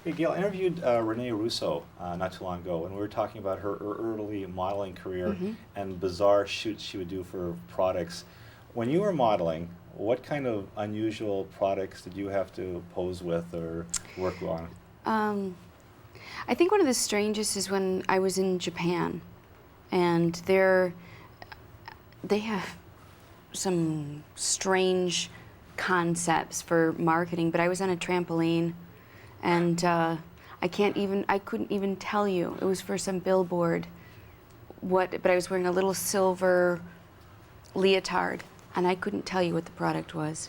Hey, Gail, I interviewed Renee Russo not too long ago, and we were talking about her early modeling career and bizarre shoots she would do for products. When you were modeling, what kind of unusual products did you have to pose with or work on? I think one of the strangest is when I was in Japan, and they have some strange concepts for marketing, but I was on a trampoline, and I couldn't even tell you. It was for some billboard, but I was wearing a little silver leotard, and I couldn't tell you what the product was.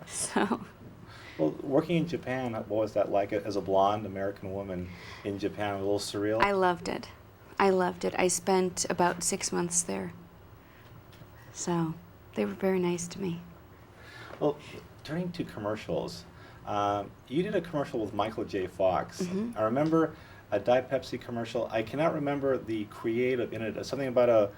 So. Well, working in Japan, what was that like as a blonde American woman in Japan? A little surreal? I loved it. I loved it. I spent about 6 months there. So they were very nice to me. Well, turning to commercials, you did a commercial with Michael J. Fox. I remember a Diet Pepsi commercial. I cannot remember the creative in it. Something about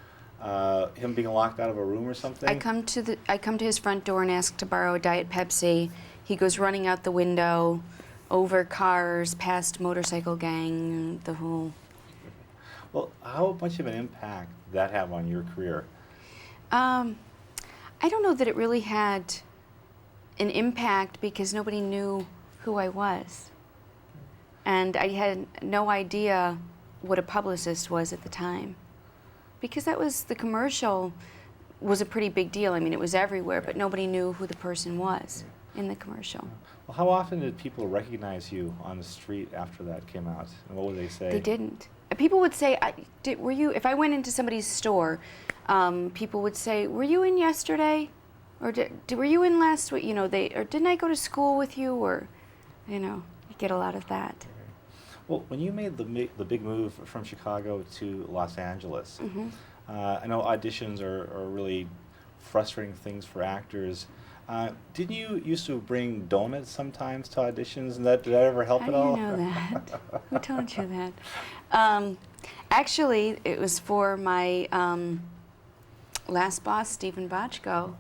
him being locked out of a room or something. I come to his front door and ask to borrow a Diet Pepsi. He goes running out the window, over cars, past motorcycle gang, the whole. Well, how much of an impact did that have on your career? I don't know that it really had an impact because nobody knew who I was. And I had no idea what a publicist was at the time. Because the commercial was a pretty big deal. I mean, it was everywhere, but nobody knew who the person was in the commercial. Well, how often did people recognize you on the street after that came out? And what would they say? They didn't. People would say, were you, if I went into somebody's store, people would say, were you in yesterday? Or were you in last week? You know, or didn't I go to school with you? Or, you get a lot of that. Well, when you made the big move from Chicago to Los Angeles, I know auditions are really frustrating things for actors. Didn't you used to bring donuts sometimes to auditions, and did that ever help at all? How do you know that? Who told you that? Actually, it was for my last boss, Stephen Bochco.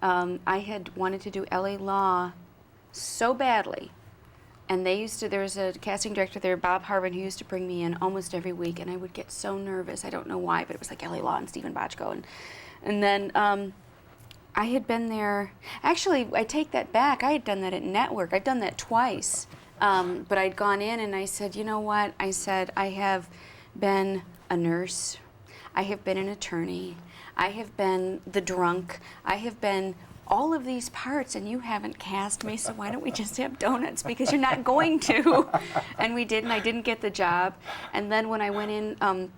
I had wanted to do LA Law so badly, and there was a casting director there, Bob Harvin, who used to bring me in almost every week, and I would get so nervous. I don't know why, but it was like LA Law and Stephen Bochco, and then I had been there. Actually, I take that back. I had done that at Network. I'd done that twice. But I'd gone in and I said, you know what? I said, I have been a nurse. I have been an attorney. I have been the drunk. I have been all of these parts, and you haven't cast me, so why don't we just have donuts? Because you're not going to. And we did, and I didn't get the job. And then when I went in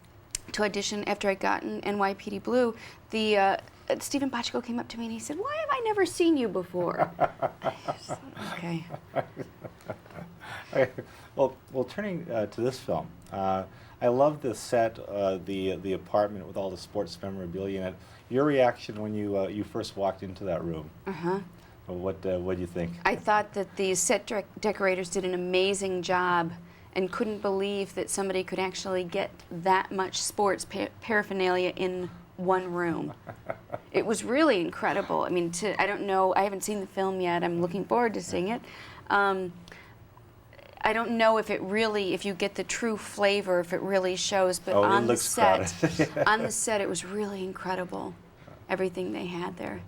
to audition after I'd gotten NYPD Blue, Stephen Bochco came up to me and he said, why have I never seen you before? Okay. Well, turning to this film, I love the set, the apartment with all the sports memorabilia in it. Your reaction when you first walked into that room? What do you think? I thought that the set decorators did an amazing job and couldn't believe that somebody could actually get that much sports paraphernalia in one room. It was really incredible. I mean, I don't know, I haven't seen the film yet. I'm looking forward to seeing it. I don't know if you get the true flavor, if it really shows, but on the set, it was really incredible, everything they had there.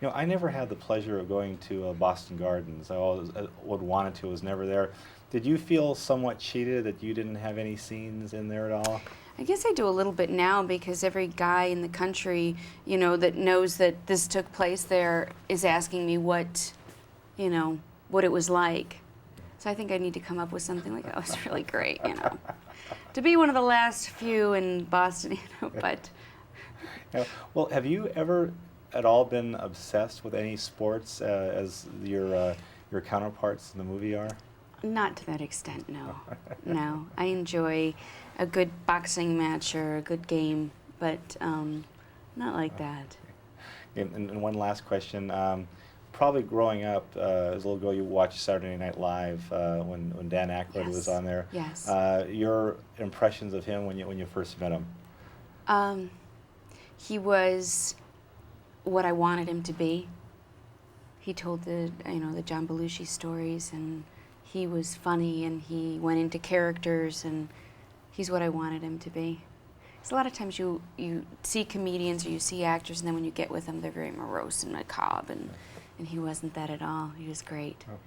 You know, I never had the pleasure of going to Boston Gardens. I always would wanted to, was never there. Did you feel somewhat cheated that you didn't have any scenes in there at all? I guess I do a little bit now because every guy in the country, that knows that this took place there is asking me what it was like. So I think I need to come up with something like, that was really great, to be one of the last few in Boston, but. Yeah. Well, have you ever at all been obsessed with any sports as your counterparts in the movie are? Not to that extent, no. No, I enjoy a good boxing match or a good game, but not like that. And one last question. Probably growing up as a little girl, you watched Saturday Night Live when Dan Aykroyd was on there. Yes. Your impressions of him when you first met him? He was what I wanted him to be. He told the John Belushi stories, and he was funny and he went into characters, and he's what I wanted him to be. Because a lot of times you see comedians or you see actors, and then when you get with them, they're very morose and macabre, and he wasn't that at all. He was great. Oh.